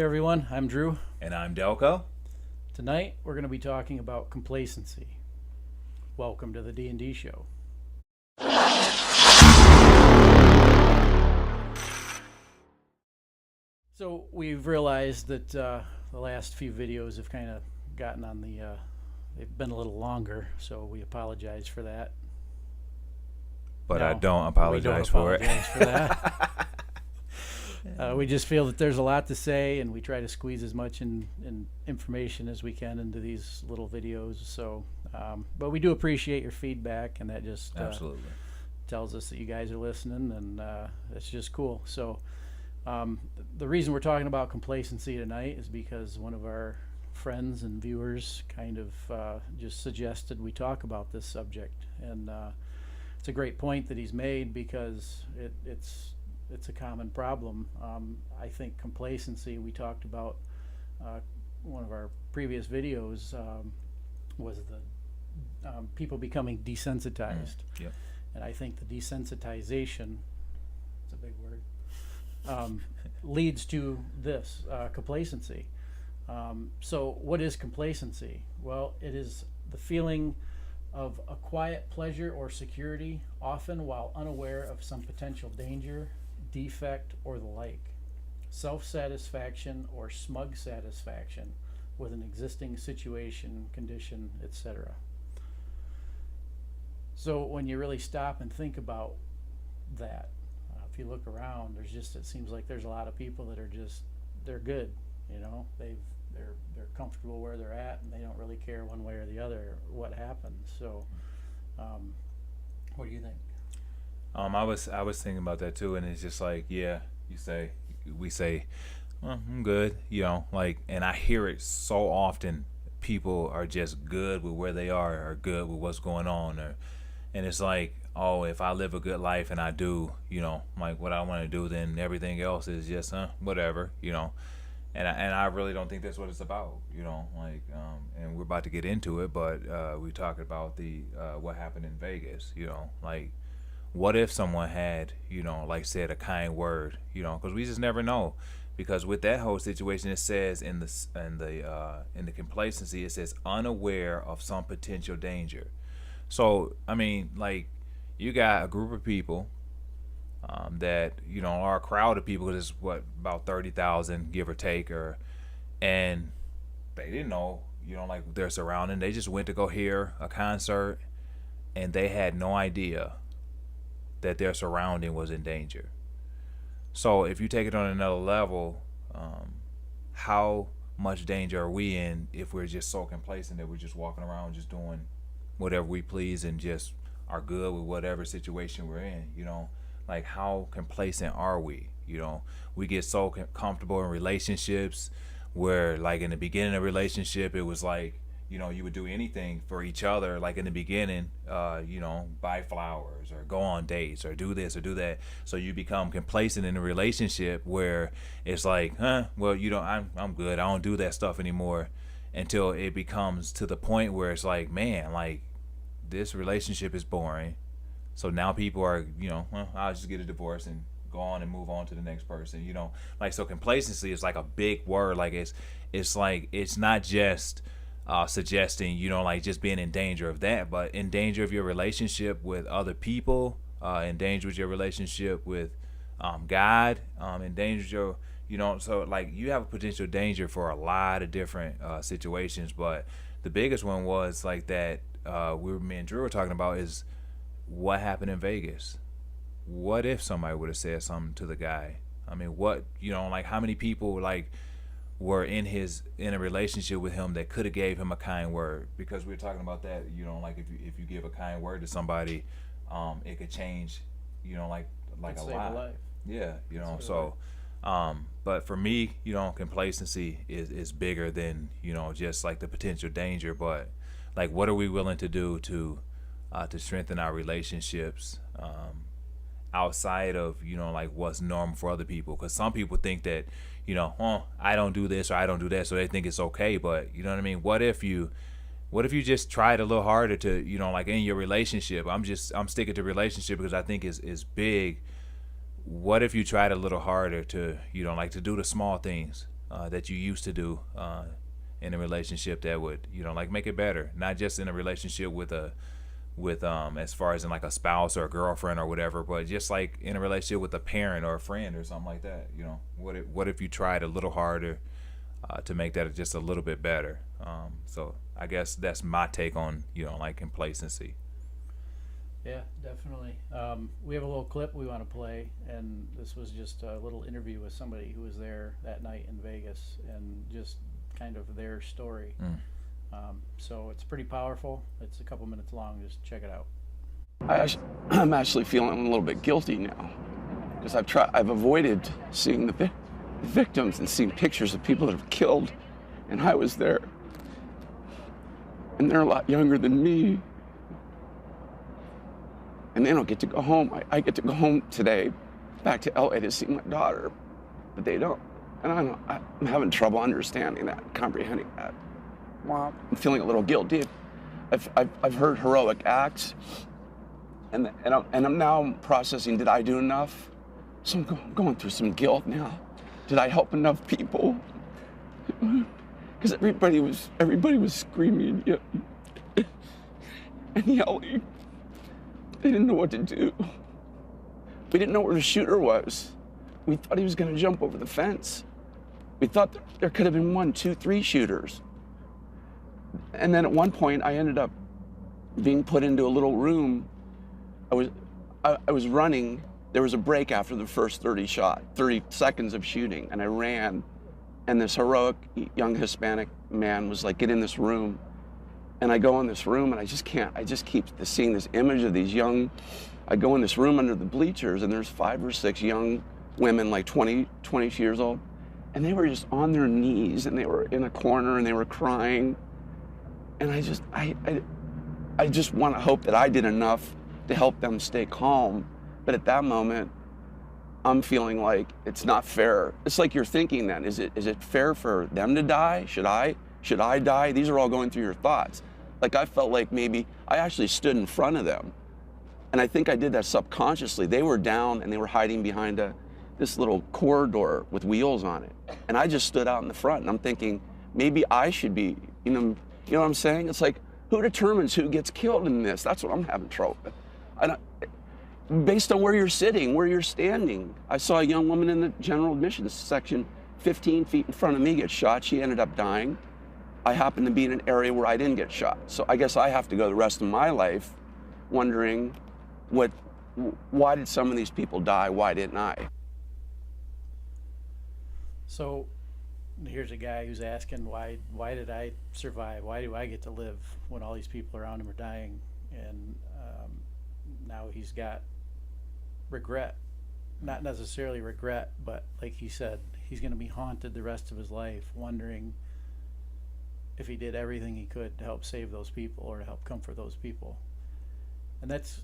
Hey everyone, I'm Drew. And I'm Delco. Tonight we're going to be talking about complacency. Welcome to the D&D show. So we've realized that the last few videos have kind of gotten on they've been a little longer, so we apologize for that. But No, I don't apologize for it. for that. We just feel that there's a lot to say, and we try to squeeze as much in information as we can into these little videos. So, but we do appreciate your feedback, and that just Absolutely tells us that you guys are listening, and it's just cool. So, the reason we're talking about complacency tonight is because one of our friends and viewers kind of just suggested we talk about this subject, and it's a great point that he's made because it's a common problem. I think complacency, we talked about one of our previous videos, was the people becoming desensitized. Yep. And I think the desensitization, it's a big word, leads to this, complacency. So what is complacency? Well, it is the feeling of a quiet pleasure or security, often while unaware of some potential danger, defect, or the like. Self-satisfaction or smug satisfaction with an existing situation, condition, etc. So when you really stop and think about that, if you look around, it seems like there's a lot of people that are they're good, they're comfortable where they're at, and they don't really care one way or the other what happens. So what do you think? I was thinking about that too, and it's just like, yeah, we say, well, I'm good, and I hear it so often. People are just good with where they are good with what's going on, and it's like, oh, if I live a good life and I do, like what I want to do, then everything else is just whatever, and I really don't think that's what it's about, and we're about to get into it, but we talked about what happened in Vegas, like. What if someone had, said a kind word, because we just never know. Because with that whole situation, it says in the complacency, it says unaware of some potential danger. So I mean, like, you got a group of people that are a crowd of people. Because it's about 30,000, give or take, and they didn't know, like their surrounding. They just went to go hear a concert, and they had no idea that their surrounding was in danger. So if you take it on another level, how much danger are we in if we're just so complacent that we're just walking around just doing whatever we please and just are good with whatever situation we're in, like how complacent are we? We get so comfortable in relationships where, like, in the beginning of a relationship, it was like, you would do anything for each other, like in the beginning, buy flowers or go on dates or do this or do that. So you become complacent in a relationship where it's like, well, I'm good. I don't do that stuff anymore, until it becomes to the point where it's like, man, like this relationship is boring. So now people are, I'll just get a divorce and go on and move on to the next person, like, so complacency is like a big word. Like it's like, it's not just suggesting, like just being in danger of that, but in danger of your relationship with other people, in danger with your relationship with God, in danger of your, so like you have a potential danger for a lot of different situations. But the biggest one was like that me and Drew were talking about is what happened in Vegas. What if somebody would have said something to the guy? I mean, what, like how many people were in a relationship with him that could have gave him a kind word? Because we were talking about that, like if you give a kind word to somebody, it could change, like a lot. Life. Yeah, so but for me, complacency is bigger than, just like the potential danger. But like, what are we willing to do to strengthen our relationships outside of, like what's normal for other people? Because some people think that, I don't do this or I don't do that, so they think it's okay. But you know what I mean? What if you just tried a little harder to, like in your relationship? I'm sticking to relationship because I think is big. What if you tried a little harder to, like to do the small things? that you used to do in a relationship that would, like make it better, not just in a relationship with as far as in like a spouse or a girlfriend or whatever, but just like in a relationship with a parent or a friend or something like that. What if you tried a little harder to make that just a little bit better? So I guess that's my take on like complacency. Yeah, definitely. We have a little clip we want to play, and this was just a little interview with somebody who was there that night in Vegas, and just kind of their story. So it's pretty powerful. It's a couple minutes long. Just check it out. I'm actually feeling a little bit guilty now, because I've avoided seeing the victims and seeing pictures of people that have killed, and I was there, and they're a lot younger than me, and they don't get to go home. I get to go home today, back to LA to see my daughter, but they don't, and I'm having trouble understanding that, comprehending that. Wow. I'm feeling a little guilty. I've heard heroic acts, and I'm now processing, did I do enough? So I'm going through some guilt now. Did I help enough people? Because everybody was screaming and yelling. They didn't know what to do. We didn't know where the shooter was. We thought he was going to jump over the fence. We thought there could have been 1, 2, 3 shooters. And then at one point, I ended up being put into a little room. I was running. There was a break after the first 30 seconds of shooting, and I ran. And this heroic young Hispanic man was like, get in this room. And I go in this room, and I just keep seeing this image of these young, I go in this room under the bleachers, and there's 5 or 6 young women, like 20 years old. And they were just on their knees, and they were in a corner, and they were crying. And I just want to hope that I did enough to help them stay calm. But at that moment, I'm feeling like it's not fair. It's like you're thinking then, is it fair for them to die? Should I die? These are all going through your thoughts. Like I felt like maybe I actually stood in front of them. And I think I did that subconsciously. They were down and they were hiding behind this little corridor with wheels on it. And I just stood out in the front, and I'm thinking, maybe I should be, you know what I'm saying? It's like, who determines who gets killed in this? That's what I'm having trouble with. Based on where you're sitting, where you're standing. I saw a young woman in the general admissions section 15 feet in front of me get shot. She ended up dying. I happened to be in an area where I didn't get shot. So I guess I have to go the rest of my life wondering why did some of these people die? Why didn't I? So here's a guy who's asking, why did I survive? Why do I get to live when all these people around him are dying? And now he's got regret. Not necessarily regret, but like he said, he's going to be haunted the rest of his life, wondering if he did everything he could to help save those people or to help comfort those people. And that's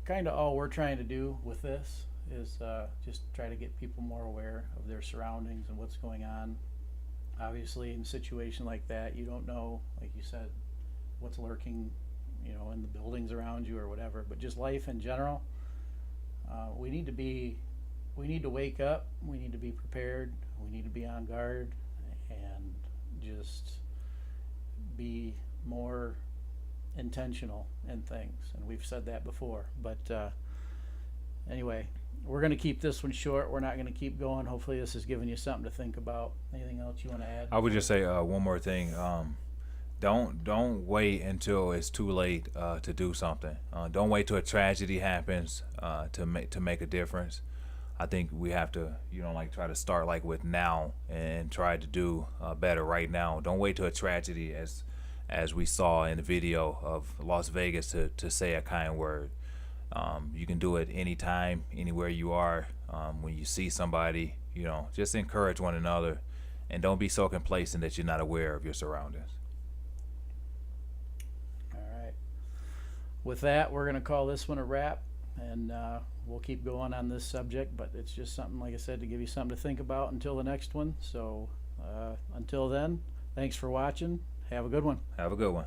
kind of all we're trying to do with this, is just try to get people more aware of their surroundings and what's going on. Obviously, in a situation like that, you don't know, like you said, what's lurking, in the buildings around you or whatever. But just life in general, we need to wake up. We need to be prepared. We need to be on guard, and just be more intentional in things. And we've said that before. But anyway, we're going to keep this one short. We're not going to keep going. Hopefully this has given you something to think about. Anything else you want to add? I would just say one more thing. Don't wait until it's too late to do something. Don't wait till a tragedy happens to make a difference. I think we have to, try to start like with now and try to do better right now. Don't wait till a tragedy, as we saw in the video of Las Vegas, to say a kind word. You can do it anytime, anywhere you are. When you see somebody, just encourage one another, and don't be so complacent that you're not aware of your surroundings. All right. With that, we're going to call this one a wrap, and we'll keep going on this subject, but it's just something, like I said, to give you something to think about until the next one. So until then, thanks for watching. Have a good one. Have a good one.